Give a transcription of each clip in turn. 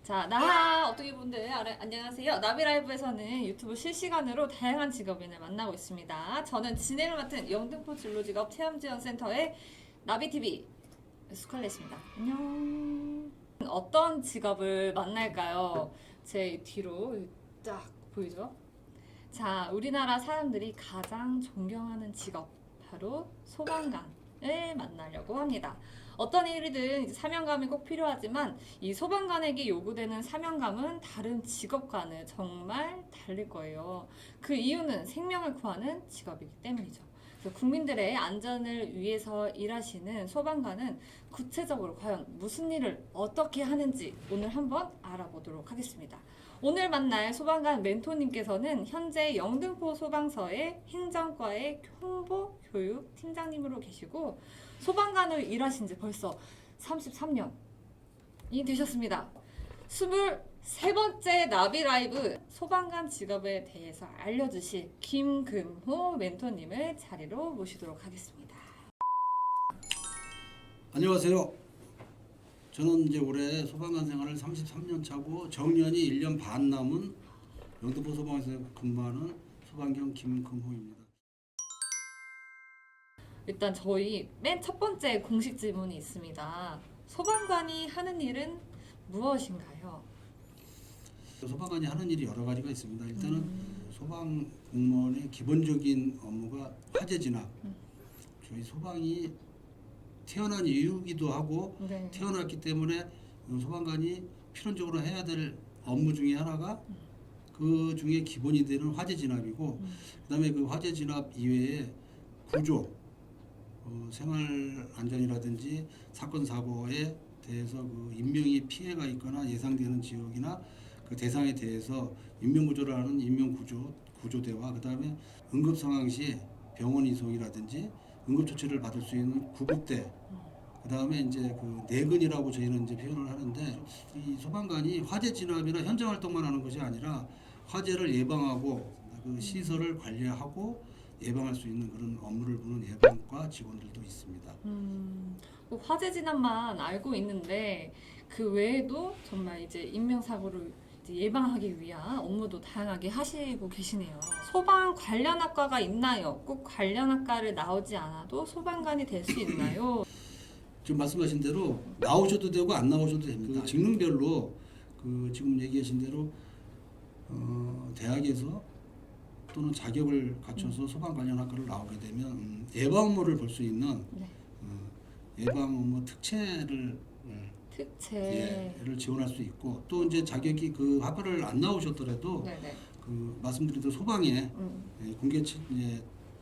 자, 어떻게 분들 안녕하세요. 나비라이브에서는 유튜브 실시간으로 다양한 직업인을 만나고 있습니다. 저는 진행을 맡은 영등포 진로직업 체험지원센터의 나비TV 스칼렛입니다. 안녕. 어떤 직업을 만날까요? 제 뒤로 딱 보이죠? 자, 우리나라 사람들이 가장 존경하는 직업, 바로 소방관을 만나려고 합니다. 어떤 일이든 사명감이 꼭 필요하지만 이 소방관에게 요구되는 사명감은 다른 직업과는 정말 다를 거예요. 그 이유는 생명을 구하는 직업이기 때문이죠. 그래서 국민들의 안전을 위해서 일하시는 소방관은 구체적으로 과연 무슨 일을 어떻게 하는지 오늘 한번 알아보도록 하겠습니다. 오늘 만날 소방관 멘토님께서는 현재 영등포 소방서의 행정과의 홍보 교육 팀장님으로 계시고 소방관으로 일하신 지 벌써 33년이 되셨습니다. 23번째 나비라이브 소방관 직업에 대해서 알려주실 김금호 멘토님을 자리로 모시도록 하겠습니다. 안녕하세요. 저는 이제 올해 소방관 생활을 33년 차고 정년이 1년 반 남은 영등포 소방에서 근무하는 소방경 김금호입니다. 일단 저희 맨 첫 번째 공식 질문이 있습니다. 소방관이 하는 일은 무엇인가요? 소방관이 하는 일이 여러 가지가 있습니다. 일단은 소방 공무원의 기본적인 업무가 화재 진압. 저희 소방이 태어난 이유기도 하고 네. 태어났기 때문에 소방관이 필연적으로 해야 될 업무 중에 하나가 그 중에 기본이 되는 화재 진압이고 그다음에 그 화재 진압 이외에 구조, 생활 안전이라든지 사건 사고에 대해서 그 인명이 피해가 있거나 예상되는 지역이나 그 대상에 대해서 인명 구조를 하는 인명 구조대와 그다음에 응급 상황 시 병원 이송이라든지 응급 조치를 받을 수 있는 구급대, 그다음에 이제 그 내근이라고 저희는 이제 표현을 하는데 이 소방관이 화재 진압이나 현장 활동만 하는 것이 아니라 화재를 예방하고 그 시설을 관리하고 예방할 수 있는 그런 업무를 보는 예방과 직원들도 있습니다. 화재 진압만 알고 있는데 그 외에도 정말 이제 인명사고를 이제 예방하기 위한 업무도 다양하게 하시고 계시네요. 소방 관련 학과가 있나요? 꼭 관련 학과를 나오지 않아도 소방관이 될 수 있나요? 지금 말씀하신 대로 나오셔도 되고 안 나오셔도 됩니다. 그 직능별로 그 지금 얘기하신 대로 대학에서 또는 자격을 갖춰서 소방 관련 학과를 나오게 되면 예방 업무를 볼 수 있는 네. 예방 업무 특채를 를 지원할 수 있고 또 이제 자격이 그 학과를 안 나오셨더라도 네네. 그 말씀드린 대로 소방에 공개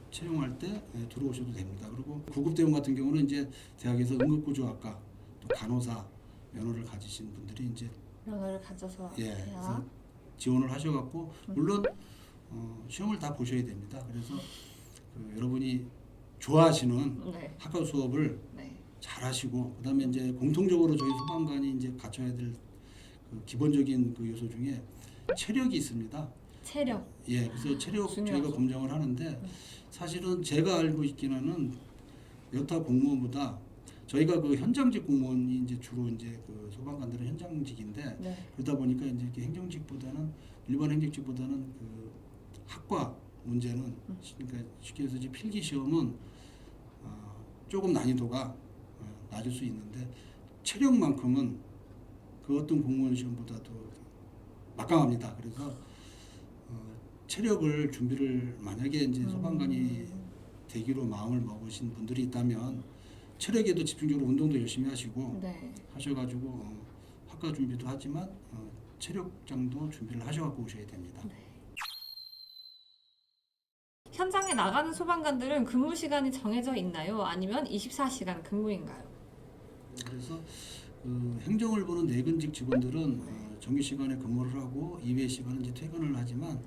채용할 때 들어오셔도 됩니다. 그리고 구급대원 같은 경우는 이제 대학에서 응급구조학과 또 간호사 면허를 가지신 분들이 이제 면허를 가져서 그래서 지원을 하셔갖고 물론 시험을 다 보셔야 됩니다. 그래서 그 여러분이 좋아하시는 네. 학과 수업을 네. 잘하시고 그다음에 이제 공통적으로 저희 소방관이 이제 갖춰야 될 그 기본적인 그 요소 중에 체력이 있습니다. 체력. 예, 그래서 체력 중요하죠. 저희가 검정을 하는데 사실은 제가 알고 있기는 여타 공무원보다 저희가 그 현장직 공무원이 이제 주로 이제 그 소방관들은 현장직인데 네. 그러다 보니까 이제 이렇게 행정직보다는 일반 행정직보다는 그 학과 문제는 그러니까 쉽게 해서 이제 필기 시험은 조금 난이도가 낮을 수 있는데 체력만큼은 그 어떤 공무원 시험보다도 막강합니다. 그래서 체력을 준비를 만약에 이제 소방관이 되기로 마음을 먹으신 분들이 있다면 체력에도 집중적으로 운동도 열심히 하시고 네. 하셔가지고 학과 준비도 하지만 체력장도 준비를 하셔갖고 오셔야 됩니다. 네. 현장에 나가는 소방관들은 근무 시간이 정해져 있나요? 아니면 24시간 근무인가요? 그래서 그 행정을 보는 내근직 직원들은 정규 시간에 근무를 하고 이외 시간은 이제 퇴근을 하지만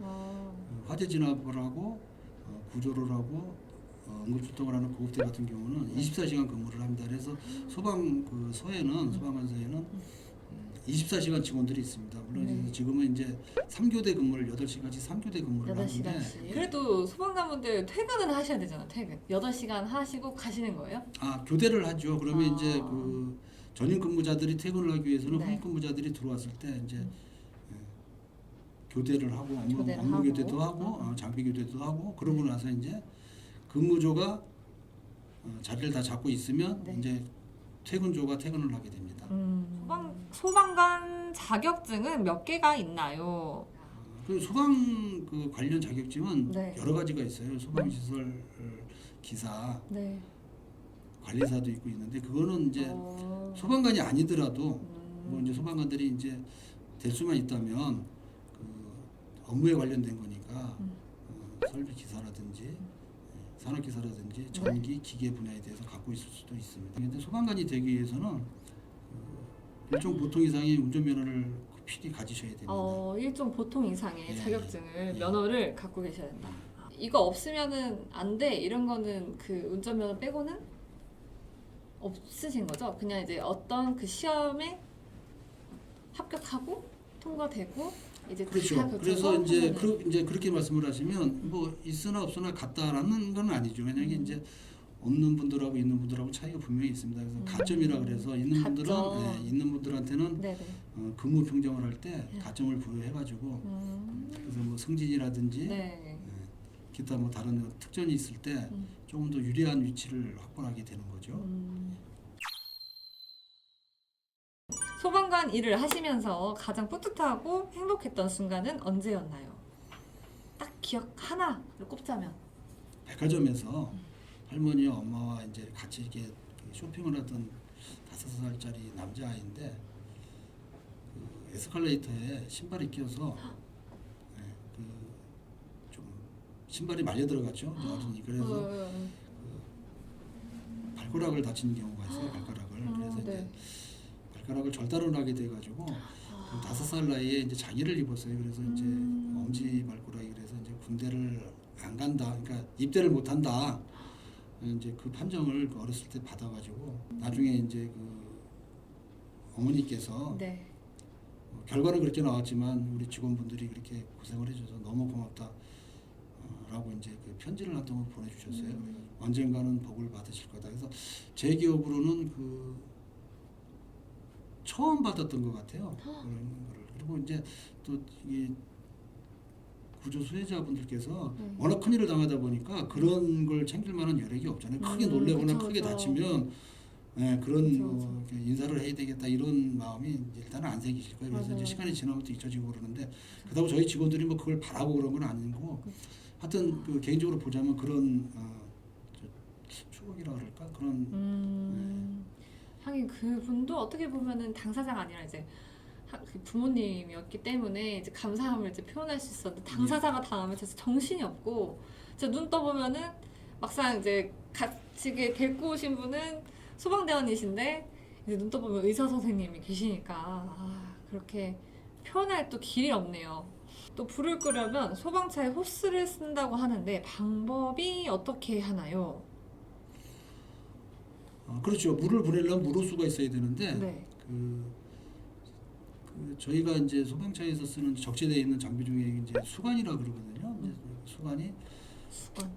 화재 진압을 하고 구조를 하고 응급출동을 하는 구급대 같은 경우는 24시간 근무를 합니다. 그래서 소방 그 서에는 소방관서에는 24시간 직원들이 있습니다. 물론 지금은 이제 3교대 근무를 8시간씩 3교대 근무를 하는데 8시간씩. 그래도 소방관분들 퇴근은 하셔야 되잖아. 퇴근. 8시간 하시고 가시는 거예요? 교대를 하죠. 그러면 이제 그 전임 근무자들이 퇴근을 하기 위해서는 네. 후임 근무자들이 들어왔을 때 이제 교대를 하고 교대를 업무 하고. 교대도 하고 장비 교대도 하고 그러고 나서 이제 근무조가 자리를 다 잡고 있으면 네. 이제 퇴근조가 퇴근을 하게 됩니다. 소방관 자격증은 몇 개가 있나요? 그 소방 그 관련 자격증은 네. 여러 가지가 있어요. 소방시설 기사, 네. 관리사도 있고 있는데 그거는 이제 소방관이 아니더라도 뭐 이제 소방관들이 이제 될 수만 있다면 그 업무에 관련된 거니까 설비 기사라든지 산업 기사라든지 전기 기계 분야에 대해서 갖고 있을 수도 있습니다. 그런데 소방관이 되기 위해서는 일종 보통 이상의 운전면허를 필히 가지셔야 됩니다. 일종 보통 이상의 예. 자격증을 예. 면허를 갖고 계셔야 된다. 이거 없으면은 안 돼. 이런 거는 그 운전면허 빼고는 없으신 거죠? 그냥 이제 어떤 그 시험에 합격하고 통과되고 이제 다 그렇죠. 결정을 그래서 이제 하면은 이제 그렇게 말씀을 하시면 뭐 있으나 없으나 같다라는 건 아니죠. 왜냐하면 이제 없는 분들하고 있는 분들하고 차이가 분명히 있습니다. 그래서 가점이라 그래서 있는 분들은 가점. 있는 분들한테는 네네. 근무 평정을 할 때 가점을 부여해가지고 그래서 뭐 승진이라든지 네. 기타 뭐 다른 특전이 있을 때 조금 더 유리한 위치를 확보하게 되는 거죠. 소방관 일을 하시면서 가장 뿌듯하고 행복했던 순간은 언제였나요? 딱 기억 하나를 꼽자면. 백화점에서 할머니와 엄마와 이제 같이 이렇게 쇼핑을 하던 5살짜리 남자아이인데 그 에스컬레이터에 신발이 끼어서 좀 신발이 말려 들어갔죠. 어른이 그래서 발가락을 다치는 경우가 있어요. 발가락을 그래서 네. 이제 발가락을 절단을 하게 돼가지고 그 5살 나이에 이제 장애를 입었어요. 그래서 이제 엄지 발가락이 그래서 이제 군대를 안 간다. 그러니까 입대를 못 한다. 이제 그 판정을 어렸을 때 받아가지고 나중에 이제 그 어머니께서 네. 결과는 그렇게 나왔지만 우리 직원분들이 그렇게 고생을 해줘서 너무 고맙다. 라고 이제 그 편지를 한 통을 보내주셨어요. 그래서 언젠가는 복을 받으실 거다. 그래서 제 기억으로는 그 처음 받았던 것 같아요. 그런 거를. 그리고 이제 또 이 구조 수혜자분들께서 워낙 큰 일을 당하다 보니까 그런 걸 챙길 만한 여력이 없잖아요. 크게 놀래거나 그쵸, 크게 그쵸. 다치면 그런 그쵸, 뭐 이렇게 인사를 해야 되겠다 이런 마음이 일단은 안 생기실 거예요. 그래서 맞아요. 이제 시간이 지나면 또 잊혀지고 그러는데 그렇다고 저희 직원들이 뭐 그걸 바라고 그런 건 아니고 하여튼 그 개인적으로 보자면 그런 추억이라 그럴까 그런 하긴 그분도 어떻게 보면은 당사자가 아니라 이제 그 부모님이었기 때문에 이제 감사함을 이제 표현할 수 있었는데 당사자가 당하면 진짜 정신이 없고 진짜 눈 떠보면은 막상 이제 같이 데리고 오신 분은 소방대원이신데 이제 눈 떠보면 의사 선생님이 계시니까 그렇게 표현할 또 길이 없네요. 또 불을 끄려면 소방차에 호스를 쓴다고 하는데 방법이 어떻게 하나요? 그렇죠. 물을 보내려면 물호수가 있어야 되는데 네. 그 저희가 이제 소방차에서 쓰는 적재되어 있는 장비 중에 이제 수관이라 그러거든요. 이제 수관이 수건.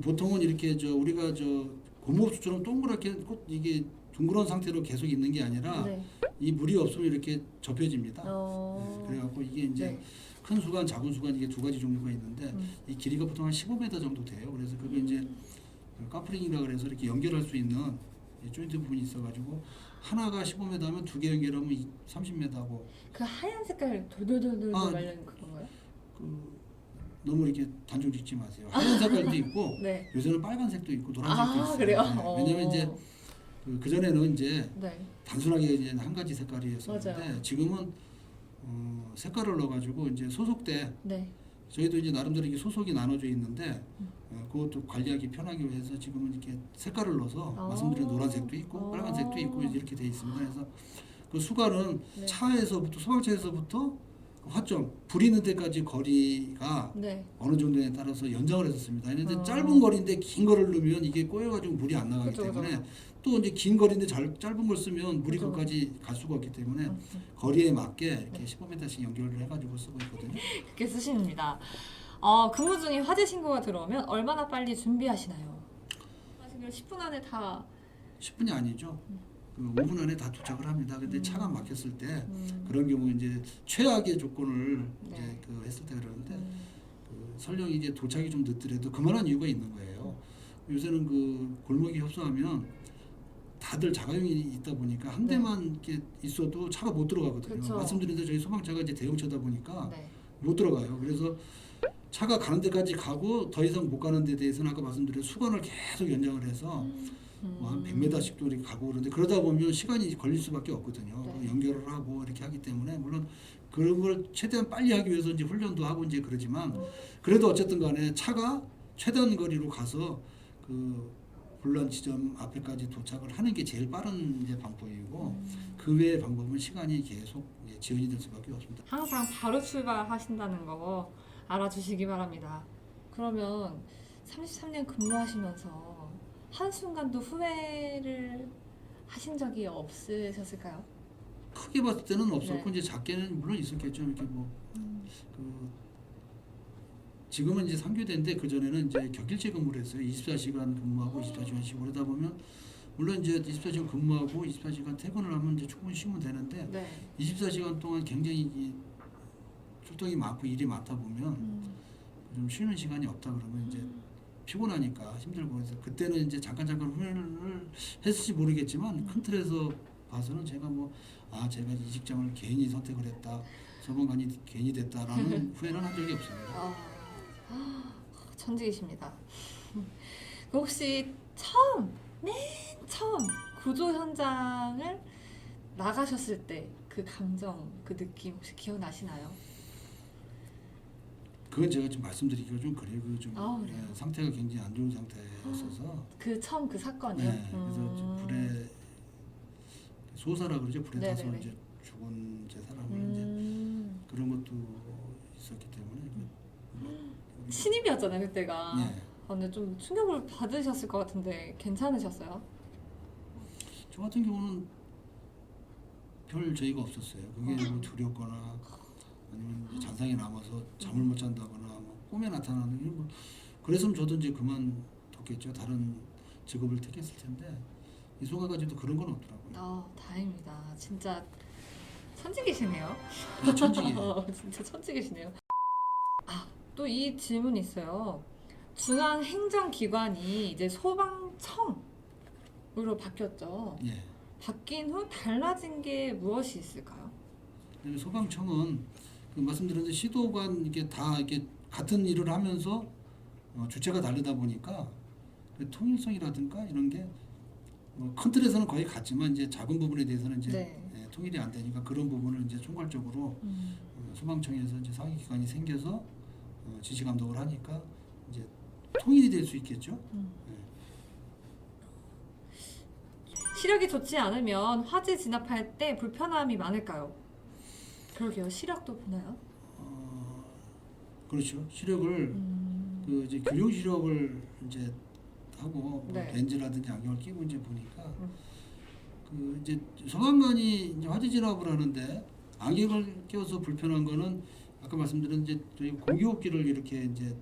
보통은 이렇게 우리가 고무호수처럼 동그랗게 꼭 이게 둥그런 상태로 계속 있는 게 아니라 네. 이 물이 없으면 이렇게 접혀집니다. 어. 그래갖고 이게 이제 네. 큰 수관, 작은 수관 이게 두 가지 종류가 있는데 이 길이가 보통 한 15m 정도 돼요. 그래서 그게 이제 카프링이라 그래서 이렇게 연결할 수 있는 조인트 부분이 있어가지고 하나가 15m 하면 두 개 연결하면 30m고 그 하얀 색깔 돌돌돌돌 말리는 그건가요? 너무 이렇게 단정 짓지 마세요. 하얀 색깔도 있고 네. 요새는 빨간색도 있고 노란색도 있어요. 그래요? 네. 왜냐면 이제 그 전에는 이제 네. 단순하게 이제 한 가지 색깔이었었는데 맞아요. 지금은 색깔을 넣어가지고 이제 소속대 네. 저희도 이제 나름대로 이게 소속이 나눠져 있는데 그것도 관리하기 편하기 위해서 지금은 이렇게 색깔을 넣어서 말씀드린 노란색도 있고 빨간색도 있고 이렇게 돼 있습니다. 그래서 그 수관은 네. 차에서부터 소방차에서부터 화점 불이 있는 데까지 거리가 네. 어느 정도에 따라서 연장을 했었습니다. 그런데 아. 짧은 거리인데 긴 거를 넣으면 이게 꼬여가지고 물이 안 나가기 그쵸, 때문에 그쵸. 또 이제 긴 거리인데 짧은 걸 쓰면 물이 그쵸. 거기까지 갈 수가 없기 때문에 거리에 맞게 이렇게 15m씩 연결을 해가지고 쓰고 있거든요. 그렇게 쓰십니다. 근무 중에 화재 신고가 들어오면 얼마나 빨리 준비하시나요? 지금 10분 안에 다 10분이 아니죠. 그 5분 안에 다 도착을 합니다. 근데 차가 막혔을 때 음. 그런 경우 이제 최악의 조건을 네. 이제 그 했을 때 그러는데 그 설령 이제 도착이 좀 늦더라도 그만한 이유가 있는 거예요. 요새는 그 골목이 협소하면 다들 자가용이 있다 보니까 한 네. 대만 이렇게 있어도 차가 못 들어가거든요. 그쵸. 말씀드린 대로 저희 소방차가 이제 대형차다 보니까 네. 못 들어가요. 그래서 차가 가는 데까지 가고 더 이상 못 가는 데 대해서는 아까 말씀드린 수간을 계속 연장을 해서 뭐 한 100m씩도 이렇게 가고 그러는데 그러다 보면 시간이 걸릴 수밖에 없거든요. 네. 연결을 하고 이렇게 하기 때문에 물론 그런 걸 최대한 빨리 하기 위해서 이제 훈련도 하고 이제 그러지만 그래도 어쨌든 간에 차가 최단 거리로 가서 그 분란 지점 앞에까지 도착을 하는 게 제일 빠른 이제 방법이고 그 외의 방법은 시간이 계속 이제 지연이 될 수밖에 없습니다. 항상 바로 출발하신다는 거 알아주시기 바랍니다. 그러면 33년 근무하시면서 한순간도 후회를 하신 적이 없으셨을까요? 크게 봤을 때는 없었고 네. 이제 작게는 물론 있었겠죠. 이렇게 뭐 그 지금은 이제 3교대인데 그 전에는 이제 격일제 근무를 했어요. 24시간 근무하고 24시간 쉬고 그러다 보면 물론 이제 24시간 근무하고 24시간 퇴근을 하면 이제 충분히 쉬면 되는데 네. 24시간 동안 굉장히 이 출동이 많고 일이 많다 보면 좀 쉬는 시간이 없다 그러면 이제 피곤하니까 힘들고 그래서 그때는 이제 잠깐 후회를 했을지 모르겠지만 큰 틀에서 봐서는 제가 제가 이 직장을 괜히 선택을 했다 소방관이 괜히 됐다라는 후회는 한 적이 없습니다. 천직이십니다. 그 혹시 맨 처음 구조 현장을 나가셨을 때 그 감정, 그 느낌 혹시 기억나시나요? 그건 제가 좀 말씀드리기가 좀 그래요. 그래요. 그래요? 상태가 굉장히 안 좋은 상태였어서 그 처음 그 사건이요? 네, 그래서 이제 불에 소사라 그러죠. 불에 타서 네네네. 이제 죽은 제 사람을 이제 그런 것도 있었기 때문에 신입이었잖아요 그때가. 네. 근데 좀 충격을 받으셨을 것 같은데 괜찮으셨어요? 저 같은 경우는 별 저희가 없었어요. 그게 뭐 두렵거나 아니면 이제 잔상이 남아서 잠을 못 잔다거나 뭐 꿈에 나타나는 이런 뭐 그랬으면 저도 이제 그만뒀겠죠. 다른 직업을 택했을 텐데 이 소가까지도 그런 건 없더라고요. 다행입니다. 진짜 천직이시네요. 천직이에요. 진짜 천직이시네요. 또 이 질문이 있어요. 중앙행정기관이 이제 소방청으로 바뀌었죠. 예. 바뀐 후 달라진 게 무엇이 있을까요? 소방청은 그 말씀드린 대로 시도관 이게 다 이렇게 같은 일을 하면서 주체가 다르다 보니까 그 통일성이라든가 이런 게 큰 틀에서는 거의 같지만 이제 작은 부분에 대해서는 이제 네. 통일이 안 되니까 그런 부분을 이제 총괄적으로 소방청에서 이제 상위 기관이 생겨서 지시 감독을 하니까 이제 통일이 될 수 있겠죠. 시력이 좋지 않으면 화재 진압할 때 불편함이 많을까요? 그러게요. 시력도 보나요? 그렇죠. 시력을 그 이제 교육 시력을 이제 하고 뭐 네. 렌즈라든지 안경을 끼고 이제 보니까 그 이제 소방관이 이제 화재 진압을 하는데 안경을 껴서 불편한 거는 아까 말씀드린 이제 저희 공기호흡기를 이렇게 이제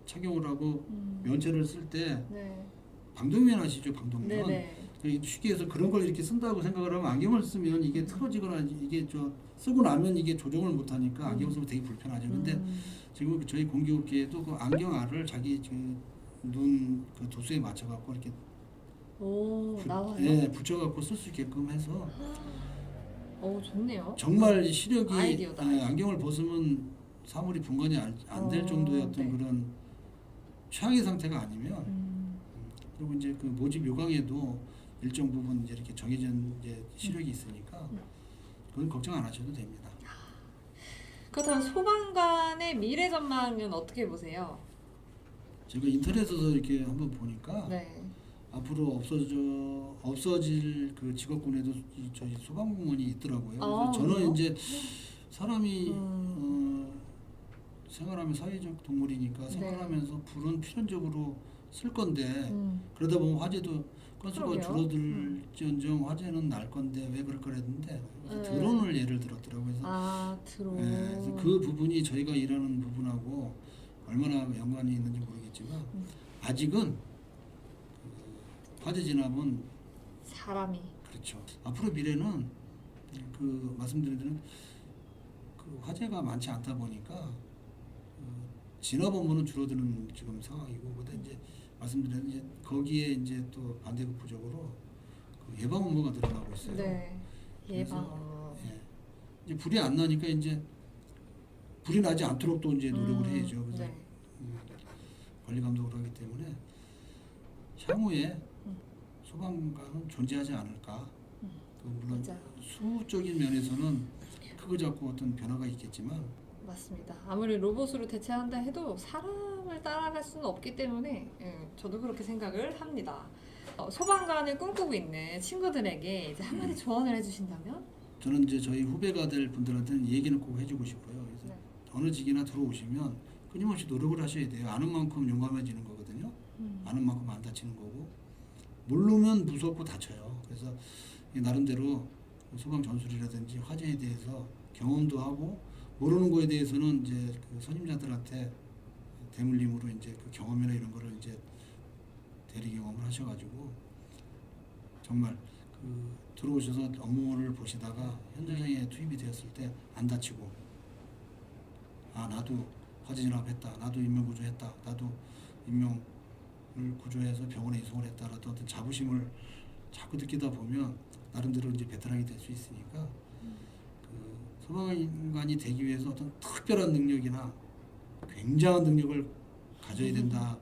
착용을 하고 면체를 쓸 때 네. 방독면 아시죠? 방독면. 네네. 쉽게 해서 그런 걸 이렇게 쓴다고 생각을 하면 안경을 쓰면 이게 틀어지거나 이게 쓰고 나면 이게 조정을 못 하니까 안경 쓰면 되게 불편하죠. 근데 지금 저희 공기호흡기에도 그 안경알을 자기 눈 그 도수에 맞춰 갖고 이렇게 나와요. 예, 붙여 갖고 쓸 수 있게끔 해서 좋네요. 정말 시력이 아이디어다. 안경을 벗으면 사물이 분간이 안 될 정도였던 네. 그런 최악의 상태가 아니면 그리고 이제 그 모집 요강에도 일정 부분 이제 이렇게 정해진 이제 시력이 있으니까 그건 걱정 안 하셔도 됩니다. 그렇다면 소방관의 미래 전망은 어떻게 보세요? 제가 인터넷에서 이렇게 한번 보니까 네. 앞으로 없어질 그 직업군에도 저희 소방공무원이 있더라고요. 그래서 저는 그래요? 이제 사람이 생활하면 사회적 동물이니까 생활하면서 불은 필연적으로 쓸 건데 그러다 보면 화재도 건수가 그러게요. 줄어들지언정 화재는 날 건데 왜 그럴 거랬는데 드론을 예를 들었더라고요. 그래서, 드론. 그래서 그 부분이 저희가 일하는 부분하고 얼마나 연관이 있는지 모르겠지만 아직은 그 화재 진압은 사람이. 그렇죠. 그렇죠. 앞으로 미래는 그 말씀드린 대로 그 화재가 많지 않다 보니까 진압 업무는 줄어드는 지금 상황이고, 근데 이제 말씀드린 이제 거기에 이제 또 반대급부적으로 그 예방 업무가 늘어나고 있어요. 네. 예방 그래서, 업무. 예. 이제 불이 안 나니까 이제 불이 나지 않도록 또 이제 노력을 해야죠. 그래서 네. 관리 감독을 하기 때문에 향후에 소방관은 존재하지 않을까. 그 물론 맞아요. 수적인 면에서는 크고 작고 어떤 변화가 있겠지만 맞습니다. 아무리 로봇으로 대체한다 해도 사람을 따라갈 수는 없기 때문에 저도 그렇게 생각을 합니다. 소방관을 꿈꾸고 있는 친구들에게 이제 한마디 조언을 해주신다면? 저는 이제 저희 후배가 될 분들한테는 이 얘기는 꼭 해주고 싶어요. 그래서 네. 어느 직이나 들어오시면 끊임없이 노력을 하셔야 돼요. 아는 만큼 용감해지는 거거든요. 아는 만큼 안 다치는 거고, 모르면 무섭고 다쳐요. 그래서 나름대로 소방 전술이라든지 화재에 대해서 경험도 하고, 모르는 거에 대해서는 이제 그 선임자들한테 대물림으로 이제 그 경험이나 이런 거를 이제 대리 경험을 하셔가지고 정말 그 들어오셔서 업무를 보시다가 현장에 투입이 되었을 때 안 다치고, 아 나도 화재 진압했다, 나도 인명 구조했다, 나도 인명을 구조해서 병원에 이송을 했다라도 어떤 자부심을 자꾸 느끼다 보면 나름대로 이제 베테랑이 될 수 있으니까 그 소방관이 되기 위해서 어떤 특별한 능력이나 굉장한 능력을 가져야 된다는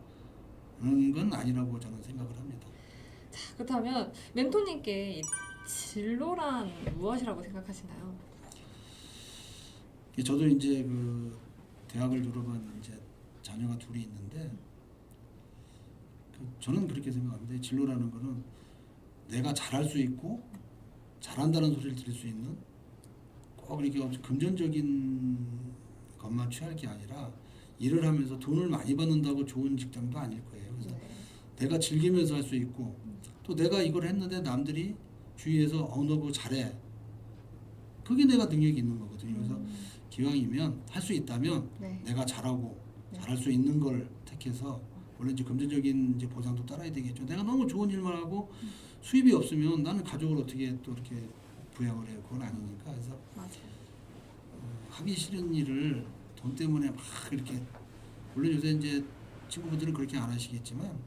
건 아니라고 저는 생각을 합니다. 자, 그렇다면 멘토님께 이 진로란 무엇이라고 생각하시나요? 저도 이제 그 대학을 졸업한 이제 자녀가 둘이 있는데 저는 그렇게 생각합니다. 진로라는 거는 내가 잘할 수 있고 잘한다는 소리를 들을 수 있는, 꼭 이렇게 금전적인 것만 취할 게 아니라 일을 하면서 돈을 많이 받는다고 좋은 직장도 아닐 거예요. 그래서 네. 내가 즐기면서 할 수 있고, 또 내가 이걸 했는데 남들이 주위에서 너 그거 잘해, 그게 내가 능력이 있는 거거든요. 그래서 기왕이면 할 수 있다면 네. 내가 잘하고 네. 잘할 수 있는 걸 택해서, 물론 이제 금전적인 이제 보상도 따라야 되겠죠. 내가 너무 좋은 일만 하고 수입이 없으면 나는 가족을 어떻게 또 이렇게 부양을 해요? 그건 아니니까. 그래서 맞아요. 하기 싫은 일을 돈 때문에 막 이렇게, 물론 요새 이제 친구분들은 그렇게 안 하시겠지만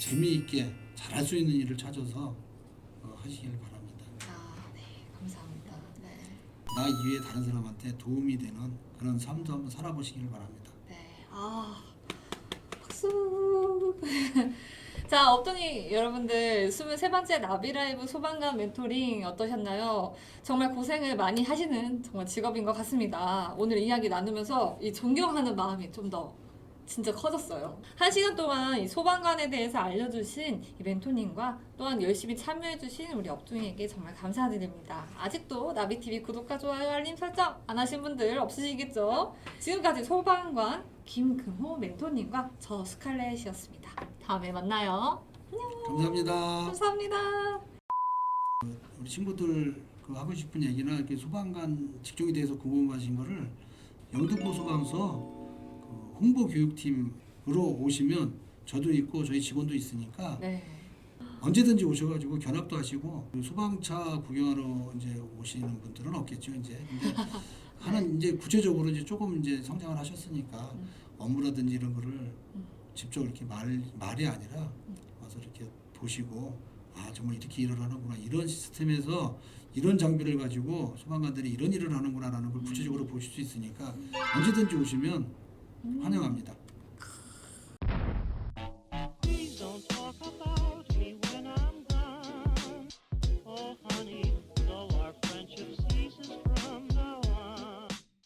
재미있게 잘할 수 있는 일을 찾아서 하시길 바랍니다. 아, 네. 감사합니다. 네. 나 이외에 다른 사람한테 도움이 되는 그런 삶도 한번 살아보시길 바랍니다. 네. 아, 박수. 자, 업더니 여러분들 23번째 나비라이브 소방관 멘토링 어떠셨나요? 정말 고생을 많이 하시는 정말 직업인 것 같습니다. 오늘 이야기 나누면서 이 존경하는 마음이 좀 더 진짜 커졌어요. 1시간 동안 이 소방관에 대해서 알려주신 이 멘토님과 또한 열심히 참여해주신 우리 업둥이에게 정말 감사드립니다. 아직도 나비TV 구독과 좋아요, 알림 설정 안 하신 분들 없으시겠죠? 지금까지 소방관 김금호 멘토님과 저 스칼렛이었습니다. 다음에 만나요. 감사합니다. 감사합니다. 우리 친구들 그 하고 싶은 얘기나 이렇게 소방관 직종에 대해서 궁금하신 거를 영등포 소방서 그 홍보 교육팀으로 오시면 저도 있고 저희 직원도 있으니까 네. 언제든지 오셔가지고 견학도 하시고, 그 소방차 구경하러 이제 오시는 분들은 없겠죠 이제. 근데 하는 이제 구체적으로 이제 조금 이제 성장을 하셨으니까 업무라든지 이런 거를 직접 이렇게 말이 아니라 와서 이렇게 보시고, 아 정말 이렇게 일을 하는구나, 이런 시스템에서 이런 장비를 가지고 소방관들이 이런 일을 하는구나라는 걸 구체적으로 보실 수 있으니까 언제든지 오시면 환영합니다.